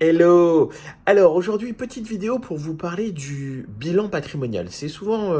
Hello! Alors aujourd'hui, petite vidéo pour vous parler du bilan patrimonial. C'est souvent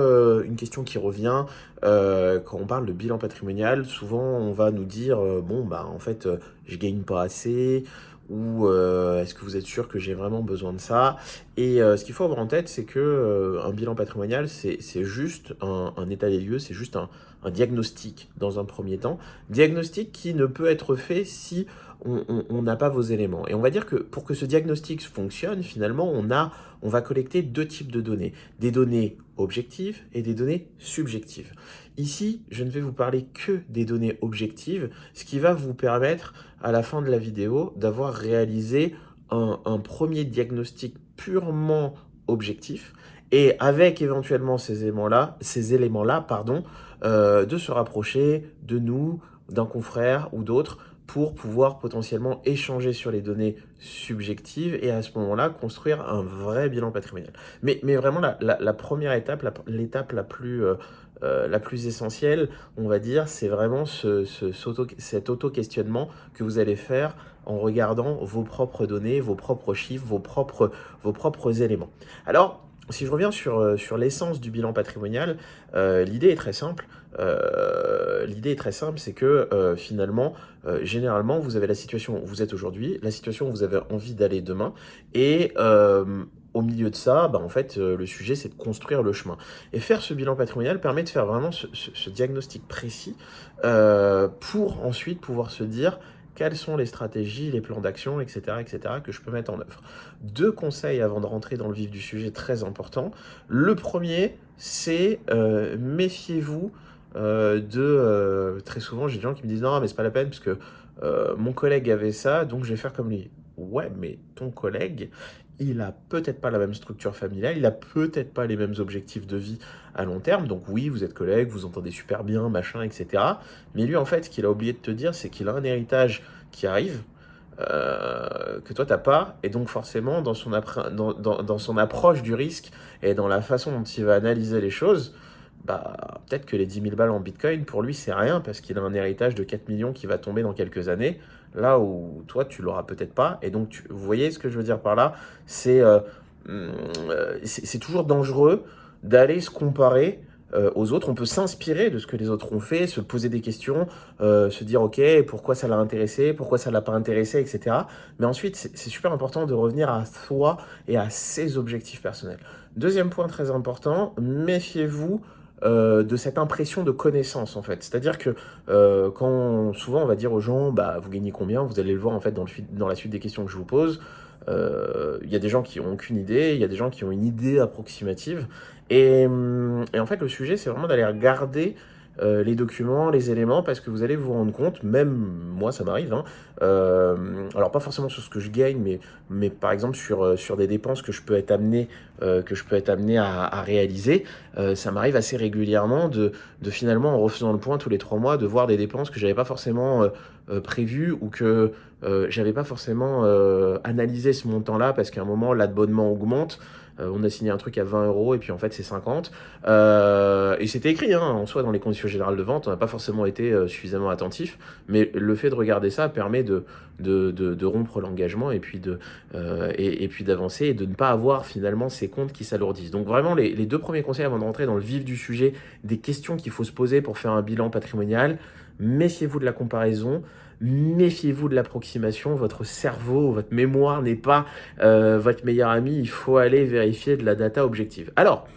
une question qui revient quand on parle de bilan patrimonial. Souvent, on va nous dire, bon, bah en fait, je gagne pas assez, ou est-ce que vous êtes sûr que j'ai vraiment besoin de ça? Et ce qu'il faut avoir en tête, c'est que un bilan patrimonial, c'est juste un état des lieux, c'est juste un diagnostic dans un premier temps. Diagnostic qui ne peut être fait si on n'a pas vos éléments. Et on va dire que pour que ce diagnostic fonctionne, finalement, on va collecter deux types de données. Des données objectives et des données subjectives. Ici, je ne vais vous parler que des données objectives, ce qui va vous permettre, à la fin de la vidéo, d'avoir réalisé un premier diagnostic purement objectif et avec éventuellement ces éléments-là, pardon, de se rapprocher de nous, d'un confrère ou d'autres pour pouvoir potentiellement échanger sur les données subjectives et à ce moment-là construire un vrai bilan patrimonial. Mais vraiment la première étape, l'étape la plus essentielle, on va dire, c'est vraiment cet auto-questionnement que vous allez faire en regardant vos propres données, vos propres chiffres, vos propres éléments. Alors, si je reviens sur l'essence du bilan patrimonial, l'idée est très simple. C'est que finalement, généralement, vous avez la situation où vous êtes aujourd'hui, la situation où vous avez envie d'aller demain, et au milieu de ça, bah, en fait, le sujet, c'est de construire le chemin. Et faire ce bilan patrimonial permet de faire vraiment ce diagnostic précis pour ensuite pouvoir se dire quelles sont les stratégies, les plans d'action, etc., que je peux mettre en œuvre. Deux conseils avant de rentrer dans le vif du sujet très importants. Le premier, c'est méfiez-vous très souvent, j'ai des gens qui me disent non, mais c'est pas la peine parce que mon collègue avait ça, donc je vais faire comme lui. Ouais, mais ton collègue, il a peut-être pas la même structure familiale, il a peut-être pas les mêmes objectifs de vie à long terme. Donc oui, vous êtes collègue, vous entendez super bien, machin, etc. Mais lui, en fait, ce qu'il a oublié de te dire, c'est qu'il a un héritage qui arrive, que toi t'as pas, et donc forcément dans son approche du risque et dans la façon dont il va analyser les choses, bah peut-être que les 10 000 balles en bitcoin pour lui c'est rien parce qu'il a un héritage de 4 millions qui va tomber dans quelques années, là où toi tu l'auras peut-être pas, et donc vous voyez ce que je veux dire par là, c'est c'est toujours dangereux d'aller se comparer aux autres. On peut s'inspirer de ce que les autres ont fait, se poser des questions, se dire ok, pourquoi ça l'a intéressé, pourquoi ça l'a pas intéressé, etc. Mais ensuite, c'est super important de revenir à soi et à ses objectifs personnels. Deuxième point très important, méfiez-vous de cette impression de connaissance en fait. C'est-à-dire que souvent on va dire aux gens, bah vous gagnez combien, vous allez le voir en fait dans la suite des questions que je vous pose. Il y a des gens qui ont aucune idée, il y a des gens qui ont une idée approximative. Et en fait, le sujet, c'est vraiment d'aller regarder les documents, les éléments, parce que vous allez vous rendre compte, même moi ça m'arrive, hein, alors pas forcément sur ce que je gagne, mais par exemple sur des dépenses que je peux être amené à réaliser, ça m'arrive assez régulièrement de finalement, en refaisant le point tous les 3 mois, de voir des dépenses que j'avais pas forcément prévues ou que j'avais pas forcément analysé ce montant-là parce qu'à un moment l'abonnement augmente. On a signé un truc à 20 euros et puis en fait c'est 50. Et c'était écrit hein, en soi dans les conditions générales de vente, on n'a pas forcément été suffisamment attentif, mais le fait de regarder ça permet de rompre l'engagement et puis d'avancer et de ne pas avoir finalement ces comptes qui s'alourdissent. Donc vraiment les deux premiers conseils avant de rentrer dans le vif du sujet, des questions qu'il faut se poser pour faire un bilan patrimonial: méfiez-vous de la comparaison, méfiez-vous de l'approximation, votre cerveau, votre mémoire n'est pas votre meilleur ami, il faut aller vérifier de la data objective. Alors,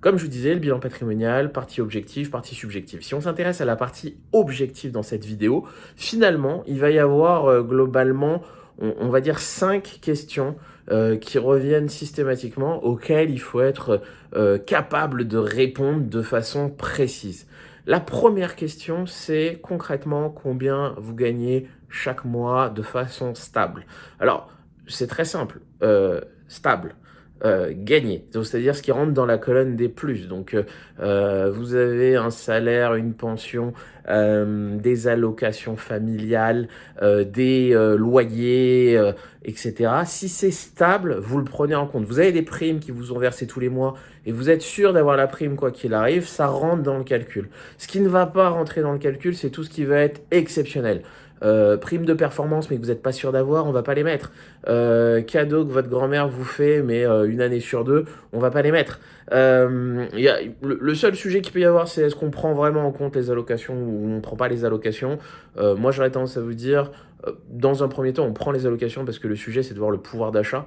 comme je vous disais, le bilan patrimonial, partie objective, partie subjective. Si on s'intéresse à la partie objective dans cette vidéo, finalement, il va y avoir globalement, on va dire 5 questions qui reviennent systématiquement, auxquelles il faut être capable de répondre de façon précise. La première question, c'est concrètement combien vous gagnez chaque mois de façon stable. Alors, c'est très simple, stable. Gagné, c'est-à-dire ce qui rentre dans la colonne des plus. Donc, vous avez un salaire, une pension, des allocations familiales, des loyers, etc. Si c'est stable, vous le prenez en compte. Vous avez des primes qui vous ont versées tous les mois et vous êtes sûr d'avoir la prime quoi qu'il arrive, ça rentre dans le calcul. Ce qui ne va pas rentrer dans le calcul, c'est tout ce qui va être exceptionnel. Prime de performance mais que vous n'êtes pas sûr d'avoir, on va pas les mettre. Cadeau que votre grand-mère vous fait mais une année sur deux, on va pas les mettre. Le seul sujet qu'il peut y avoir, c'est est-ce qu'on prend vraiment en compte les allocations ou on ne prend pas les allocations. Moi, j'aurais tendance à vous dire, dans un premier temps, on prend les allocations parce que le sujet, c'est de voir le pouvoir d'achat.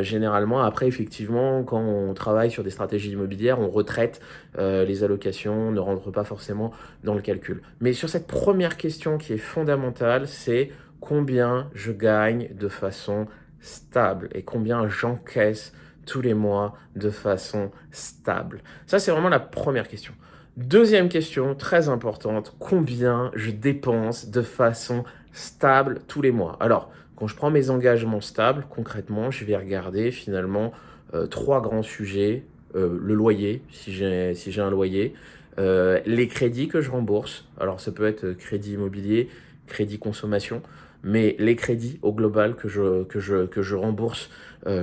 Généralement, après, effectivement, quand on travaille sur des stratégies immobilières, on retraite les allocations, ne rentre pas forcément dans le calcul. Mais sur cette première question qui est fondamentale, c'est combien je gagne de façon stable et combien j'encaisse tous les mois de façon stable. Ça, c'est vraiment la première question. Deuxième question, très importante, combien je dépense de façon stable tous les mois? Alors, quand je prends mes engagements stables, concrètement, je vais regarder finalement trois grands sujets. Le loyer, si j'ai un loyer, les crédits que je rembourse, alors ça peut être crédit immobilier, crédit consommation, mais les crédits au global que je rembourse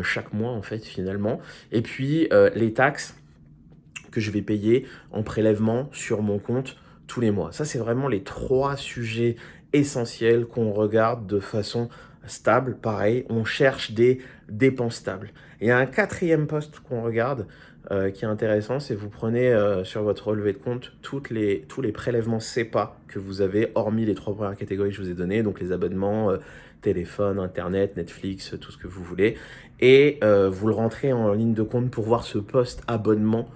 chaque mois en fait finalement, et puis les taxes que je vais payer en prélèvement sur mon compte tous les mois. Ça, c'est vraiment les trois sujets essentiels qu'on regarde de façon stable. Pareil, on cherche des dépenses stables. Il y a un quatrième poste qu'on regarde qui est intéressant, c'est vous prenez sur votre relevé de compte tous les prélèvements CEPA que vous avez, hormis les trois premières catégories que je vous ai données, donc les abonnements téléphone, internet, Netflix, tout ce que vous voulez, et vous le rentrez en ligne de compte pour voir ce poste abonnement.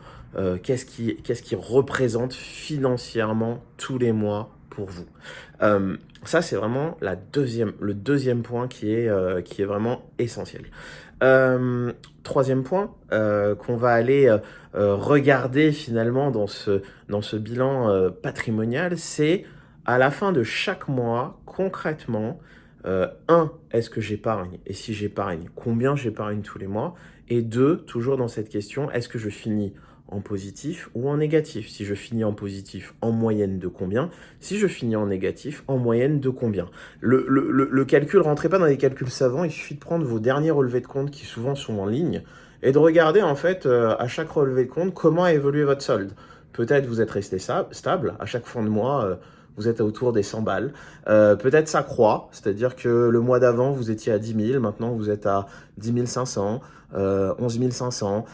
Qu'est-ce qui représente financièrement tous les mois pour vous. Ça, c'est vraiment le deuxième point qui est vraiment essentiel. Troisième point qu'on va aller regarder finalement dans ce bilan patrimonial, c'est à la fin de chaque mois, concrètement, est-ce que j'épargne? Et si j'épargne, combien j'épargne tous les mois? Et deux, toujours dans cette question, est-ce que je finis en positif ou en négatif? Si je finis en positif, en moyenne de combien? Si je finis en négatif, en moyenne de combien? Le calcul, rentrez pas dans des calculs savants, il suffit de prendre vos derniers relevés de compte qui souvent sont en ligne et de regarder en fait à chaque relevé de compte comment a évolué votre solde. Peut-être vous êtes resté stable, à chaque fin de mois, vous êtes autour des 100 balles. Peut-être ça croît, c'est-à-dire que le mois d'avant, vous étiez à 10 000, maintenant vous êtes à 10 500, 11 500,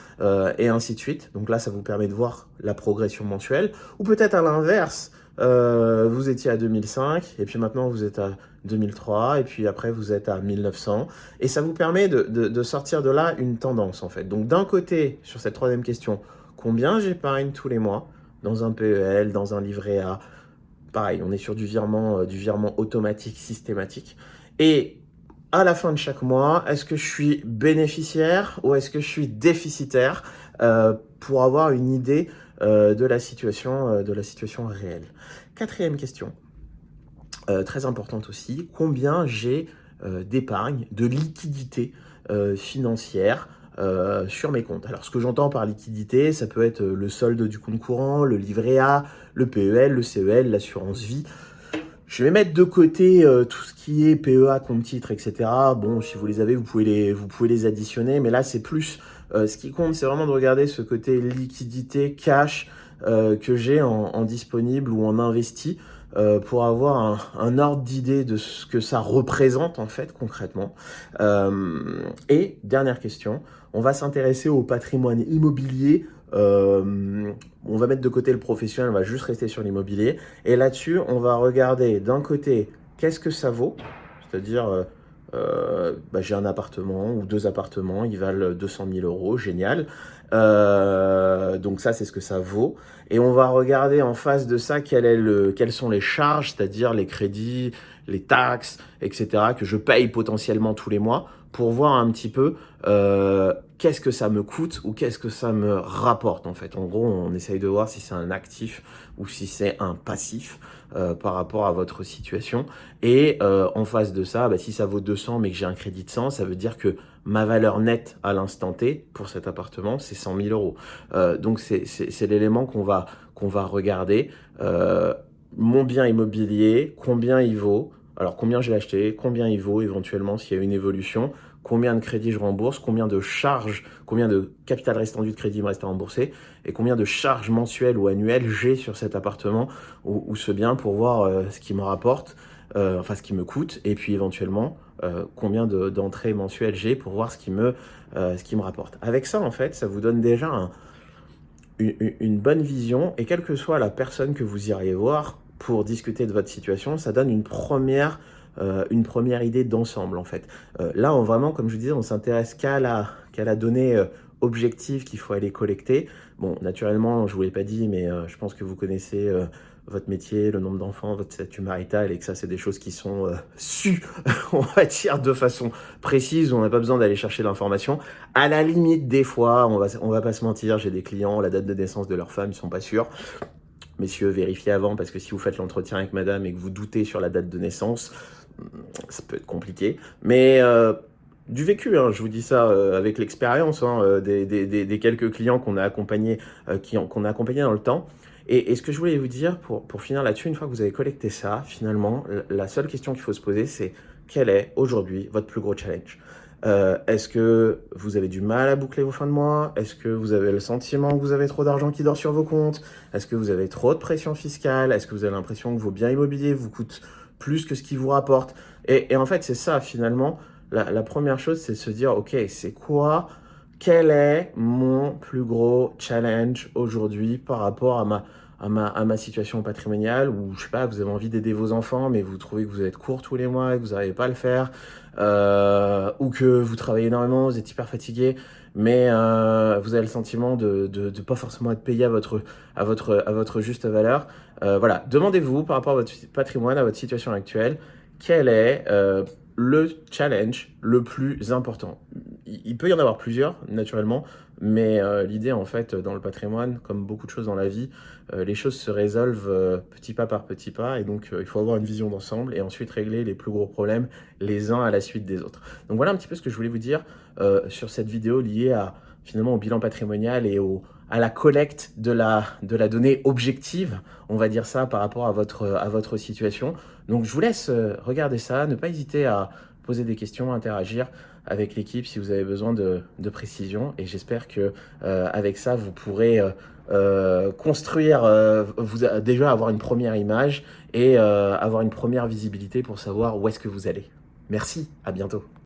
et ainsi de suite. Donc là, ça vous permet de voir la progression mensuelle. Ou peut-être à l'inverse, vous étiez à 2005, et puis maintenant vous êtes à 2003, et puis après vous êtes à 1900. Et ça vous permet de sortir de là une tendance, en fait. Donc d'un côté, sur cette troisième question, combien j'épargne tous les mois dans un PEL, dans un livret A? Pareil, on est sur du virement automatique, systématique. Et à la fin de chaque mois, est-ce que je suis bénéficiaire ou est-ce que je suis déficitaire pour avoir une idée de la situation réelle. Quatrième question, très importante aussi, combien j'ai d'épargne, de liquidité financière sur mes comptes. Alors, ce que j'entends par liquidité, ça peut être le solde du compte courant, le livret A, le PEL, le CEL, l'assurance vie. Je vais mettre de côté tout ce qui est PEA, compte titre, etc. Bon, si vous les avez, vous pouvez les additionner, mais là, c'est plus ce qui compte, c'est vraiment de regarder ce côté liquidité, cash que j'ai en disponible ou en investi pour avoir un ordre d'idée de ce que ça représente en fait concrètement. Et dernière question, on va s'intéresser au patrimoine immobilier. On va mettre de côté le professionnel, on va juste rester sur l'immobilier. Et là-dessus, on va regarder d'un côté, qu'est-ce que ça vaut? C'est-à-dire, j'ai un appartement ou deux appartements, ils valent 200 000 euros, génial. Donc ça, c'est ce que ça vaut. Et on va regarder en face de ça quelles sont les charges, c'est-à-dire les crédits, les taxes, etc., que je paye potentiellement tous les mois pour voir un petit peu qu'est-ce que ça me coûte ou qu'est-ce que ça me rapporte en fait. En gros, on essaye de voir si c'est un actif ou si c'est un passif par rapport à votre situation. Et en face de ça, si ça vaut 200 mais que j'ai un crédit de 100, ça veut dire que ma valeur nette à l'instant T pour cet appartement, c'est 100 000 euros. Donc c'est l'élément qu'on va regarder. Mon bien immobilier, combien il vaut? Alors, combien je l'ai acheté, combien il vaut éventuellement s'il y a une évolution, combien de crédits je rembourse, combien de charges, combien de capital restant de crédit me reste à rembourser, et combien de charges mensuelles ou annuelles j'ai sur cet appartement ou ce bien pour voir ce qui me rapporte. enfin ce qui me coûte, et puis éventuellement combien d'entrées mensuelles j'ai pour voir ce qui me rapporte. Avec ça, en fait, ça vous donne déjà une bonne vision, et quelle que soit la personne que vous iriez voir pour discuter de votre situation, ça donne une première idée d'ensemble, en fait. Là, vraiment, comme je vous disais, on s'intéresse qu'à la donnée objective qu'il faut aller collecter. Bon, naturellement, je ne vous l'ai pas dit, mais je pense que vous connaissez votre métier, le nombre d'enfants, votre statut marital, et que ça, c'est des choses qui sont sues, on va dire, de façon précise, où on n'a pas besoin d'aller chercher l'information. À la limite, des fois, on va pas se mentir, j'ai des clients, la date de naissance de leur femme, ils sont pas sûrs. Messieurs, vérifiez avant, parce que si vous faites l'entretien avec madame et que vous doutez sur la date de naissance, ça peut être compliqué. Mais du vécu, hein, je vous dis ça avec l'expérience hein, des quelques clients qu'on a accompagnés, qu'on a accompagnés dans le temps. Et ce que je voulais vous dire, pour finir là-dessus, une fois que vous avez collecté ça, finalement, la seule question qu'il faut se poser, c'est quel est aujourd'hui votre plus gros challenge? Est-ce que vous avez du mal à boucler vos fins de mois? Est-ce que vous avez le sentiment que vous avez trop d'argent qui dort sur vos comptes? Est-ce que vous avez trop de pression fiscale? Est-ce que vous avez l'impression que vos biens immobiliers vous coûtent plus que ce qu'ils vous rapportent? Et en fait, c'est ça, finalement, la première chose, c'est de se dire, OK, c'est quoi? Quel est mon plus gros challenge aujourd'hui par rapport à ma situation patrimoniale, où, je sais pas, vous avez envie d'aider vos enfants, mais vous trouvez que vous êtes court tous les mois et que vous n'arrivez pas à le faire, ou que vous travaillez énormément, vous êtes hyper fatigué, mais vous avez le sentiment de pas forcément être payé à votre juste valeur. Voilà, demandez-vous par rapport à votre patrimoine, à votre situation actuelle, quel est le challenge le plus important. Il peut y en avoir plusieurs, naturellement, mais l'idée, en fait, dans le patrimoine, comme beaucoup de choses dans la vie, les choses se résolvent petit pas par petit pas, et donc il faut avoir une vision d'ensemble et ensuite régler les plus gros problèmes les uns à la suite des autres. Donc voilà un petit peu ce que je voulais vous dire sur cette vidéo liée finalement au bilan patrimonial et à la collecte de la donnée objective, on va dire ça, par rapport à votre situation. Donc je vous laisse regarder ça, ne pas hésiter à poser des questions, interagir avec l'équipe si vous avez besoin de précision, et j'espère que avec ça vous pourrez construire, déjà avoir une première image et avoir une première visibilité pour savoir où est-ce que vous allez. Merci, à bientôt.